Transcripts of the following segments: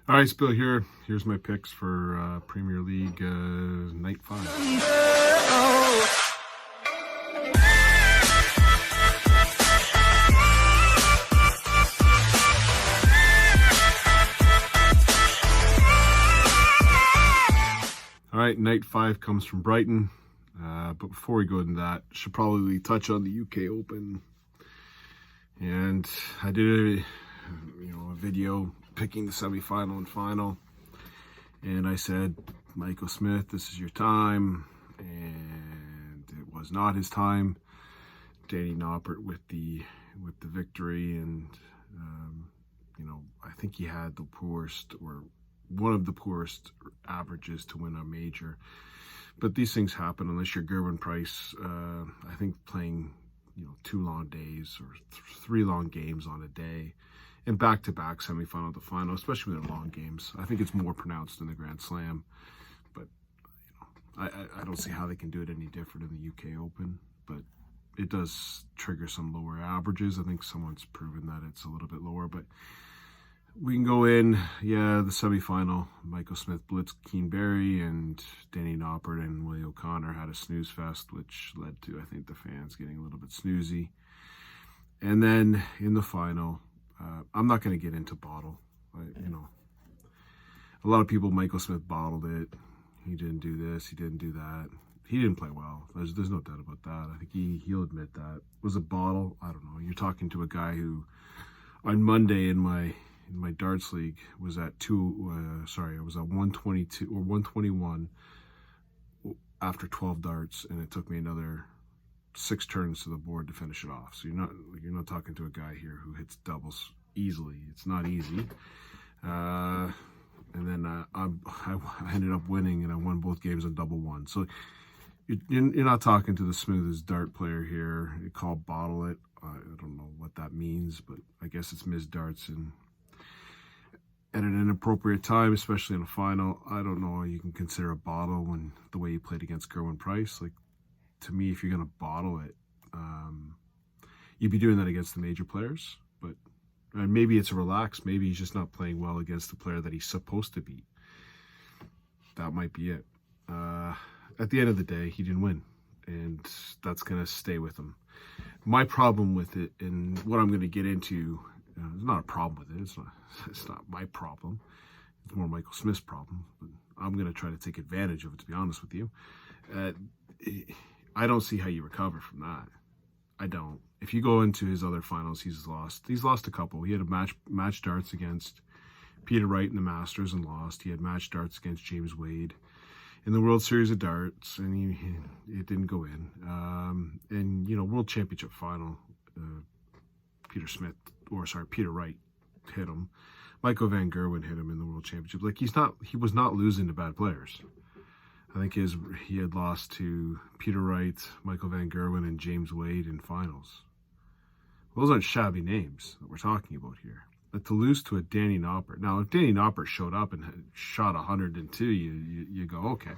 All right, Spill here. Here's my picks for Premier League Night 5. All right, Night 5 comes from Brighton. But before we go into that, should probably touch on the UK Open. And I did a video picking the semi-final and final. And I said, Michael Smith, this is your time. And it was not his time. Danny Noppert with the victory. And, I think he had the poorest, or one of the poorest averages to win a major. But these things happen unless you're Gerwyn Price. I think playing 2 long days or 3 long games on a day and back-to-back semifinal to final, especially when they're long games, I think it's more pronounced in the Grand Slam. But I don't see how they can do it any different in the UK Open. But it does trigger some lower averages. I think someone's proven that it's a little bit lower, but we can go in, the semifinal. Michael Smith blitzed Keenberry, and Danny Noppert and Willie O'Connor had a snooze fest, which led to, I think, the fans getting a little bit snoozy. And then in the final, I'm not going to get into bottle. A lot of people, Michael Smith bottled it. He didn't do this, he didn't do that. He didn't play well. There's no doubt about that. I think he'll admit that. Was it bottle? I don't know. You're talking to a guy who, on Monday in my darts league, was at I was at 122 or 121 after 12 darts, and it took me another 6 turns to the board to finish it off. So you're not talking to a guy here who hits doubles easily. It's not easy. And then I ended up winning, and I won both games on double one. So you're not talking to the smoothest dart player here. You call bottle it. I don't know what that means, but I guess it's missed darts and at an inappropriate time, especially in a final. I don't know how you can consider a bottle when the way you played against Gerwyn Price. Like, to me, if you're going to bottle it, you'd be doing that against the major players. But maybe it's a relax. Maybe he's just not playing well against the player that he's supposed to beat. That might be it. At the end of the day, he didn't win, and that's going to stay with him. My problem with it, and what I'm going to get into, it's not a problem with it. It's not my problem. It's more Michael Smith's problem. But I'm going to try to take advantage of it, to be honest with you. I don't see how you recover from that. I don't. If you go into his other finals, he's lost a couple. He had a match darts against Peter Wright in the Masters and lost. He had match darts against James Wade in the World Series of Darts, and it didn't go in. World Championship final, Peter Wright hit him. Michael Van Gerwen hit him in the World Championship. Like, he was not losing to bad players. I think he had lost to Peter Wright, Michael Van Gerwen, and James Wade in finals. Those aren't shabby names that we're talking about here. But to lose to a Danny Noppert. Now, if Danny Noppert showed up and had shot 102, you go, okay.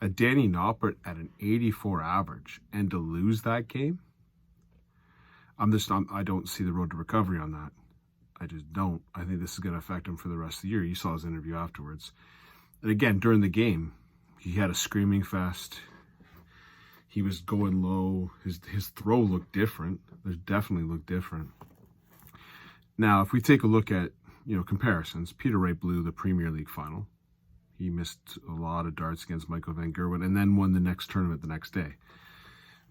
A Danny Noppert at an 84 average, and to lose that game, I don't see the road to recovery on that. I just don't. I think this is going to affect him for the rest of the year. You saw his interview afterwards. And again, during the game, he had a screaming fest. He was going low. His throw looked different. It definitely looked different. Now, if we take a look at, comparisons, Peter Wright blew the Premier League final. He missed a lot of darts against Michael Van Gerwen and then won the next tournament the next day.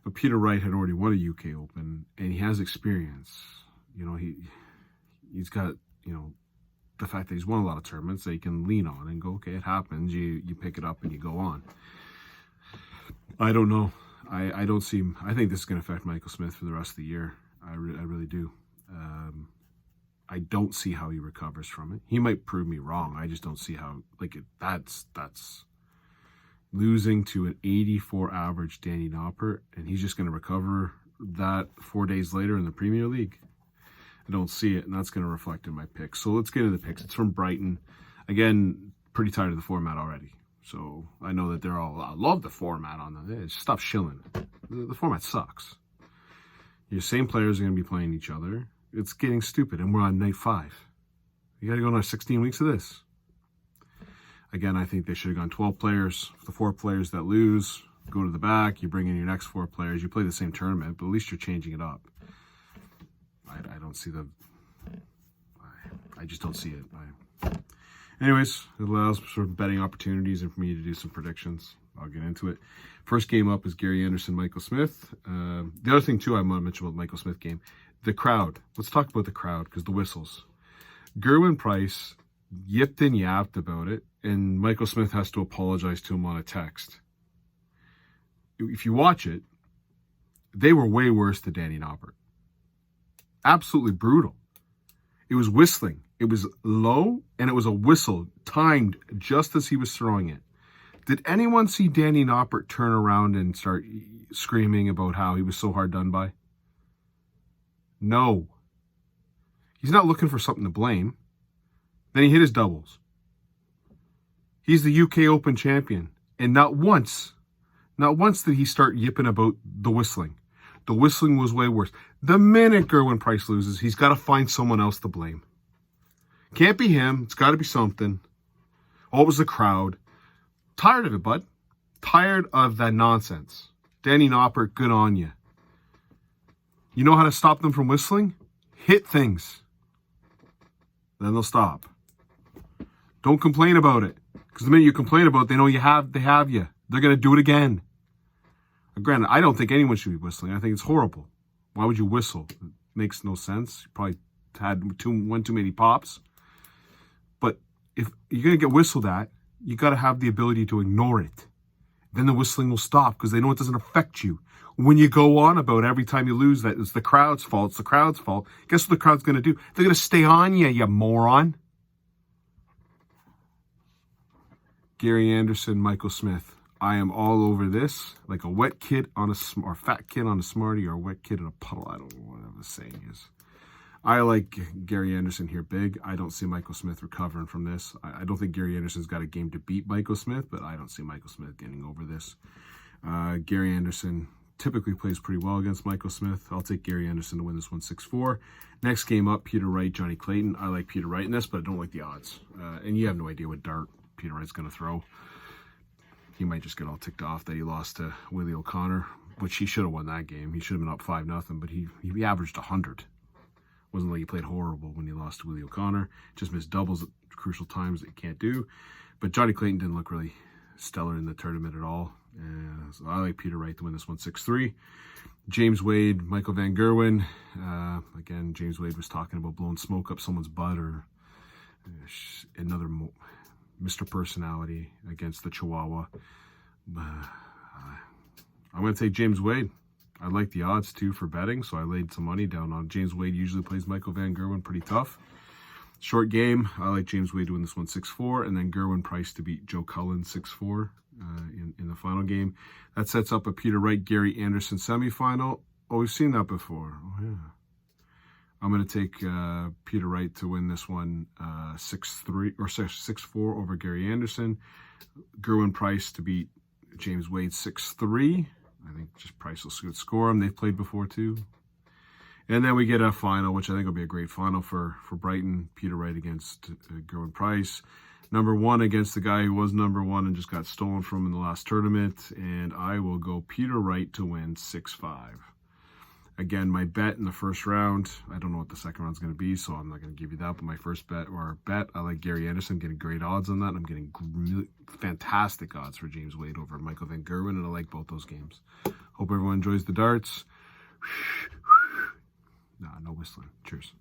But Peter Wright had already won a UK Open, and he has experience. He's got, the fact that he's won a lot of tournaments that he can lean on and go, okay, it happens. You pick it up and you go on. I don't know. I don't see him. I think this is going to affect Michael Smith for the rest of the year. I really do. I don't see how he recovers from it. He might prove me wrong. I just don't see how. That's losing to an 84 average Danny Noppert, and he's just going to recover that 4 days later in the Premier League. I don't see it, and that's going to reflect in my picks. So let's get into the picks. It's from Brighton. Again, pretty tired of the format already. So I know that I love the format on that. Stop shilling. The format sucks. Your same players are going to be playing each other. It's getting stupid, and we're on night 5. You got to go another 16 weeks of this. Again, I think they should have gone 12 players. The 4 players that lose go to the back. You bring in your next 4 players. You play the same tournament, but at least you're changing it up. I don't see the... I just don't see it. Anyways, it allows for betting opportunities and for me to do some predictions. I'll get into it. First game up is Gary Anderson, Michael Smith. The other thing, too, I want to mention about the Michael Smith game, the crowd. Let's talk about the crowd, because the whistles. Gerwin Price yipped and yapped about it, and Michael Smith has to apologize to him on a text. If you watch it, they were way worse than Danny Noppert. Absolutely brutal. It was whistling. It was low, and it was a whistle timed just as he was throwing it. Did anyone see Danny Noppert turn around and start screaming about how he was so hard done by? No. He's not looking for something to blame. Then he hit his doubles. He's the UK Open champion. And not once did he start yipping about the whistling. The whistling was way worse. The minute Gerwin Price loses, he's got to find someone else to blame. Can't be him. It's got to be something. Oh, it was the crowd. Tired of it, bud. Tired of that nonsense. Danny Noppert, good on you. You know how to stop them from whistling? Hit things. Then they'll stop. Don't complain about it. Because the minute you complain about it, they know they have you. They're going to do it again. Granted, I don't think anyone should be whistling. I think it's horrible. Why would you whistle? It makes no sense. You probably had one too many pops. But if you're going to get whistled at, you got to have the ability to ignore it. Then the whistling will stop because they know it doesn't affect you. When you go on about every time you lose that it's the crowd's fault, it's the crowd's fault, guess what the crowd's going to do? They're going to stay on you moron. Gary Anderson, Michael Smith. I am all over this like a wet kid on or fat kid on a Smartie or a wet kid in a puddle. I don't know whatever the saying is. I like Gary Anderson here big. I don't see Michael Smith recovering from this. I don't think Gary Anderson's got a game to beat Michael Smith, but I don't see Michael Smith getting over this. Gary Anderson typically plays pretty well against Michael Smith. I'll take Gary Anderson to win this one 6-4. Next game up, Peter Wright, Johnny Clayton. I like Peter Wright in this, but I don't like the odds. And you have no idea what dart Peter Wright's going to throw. He might just get all ticked off that he lost to Willie O'Connor, which he should have won that game. He should have been up 5-0, but he averaged 100. Wasn't like he played horrible when he lost to Willie O'Connor. Just missed doubles at crucial times that he can't do. But Johnny Clayton didn't look really stellar in the tournament at all. So I like Peter Wright to win this one 6-3. James Wade, Michael Van Gerwen. Again, James Wade was talking about blowing smoke up someone's butt or another Mr. Personality against the Chihuahua. I'm going to take James Wade. I like the odds, too, for betting, so I laid some money down on James Wade. Usually plays Michael Van Gerwen pretty tough. Short game, I like James Wade to win this one 6-4, and then Gerwin Price to beat Joe Cullen 6-4 in the final game. That sets up a Peter Wright, Gary Anderson semifinal. Oh, we've seen that before. Oh, yeah. I'm going to take Peter Wright to win this one 6-3 or 6-4 over Gary Anderson. Gerwin Price to beat James Wade 6-3. I think just Price will score them. They've played before too. And then we get a final, which I think will be a great final for Brighton. Peter Wright against Gerwin Price. Number 1 against the guy who was number 1 and just got stolen from in the last tournament. And I will go Peter Wright to win 6-5. Again, my bet in the first round, I don't know what the second round's going to be, so I'm not going to give you that. But my first bet, I like Gary Anderson, getting great odds on that. I'm getting really fantastic odds for James Wade over Michael Van Gerwen, and I like both those games. Hope everyone enjoys the darts. No whistling. Cheers.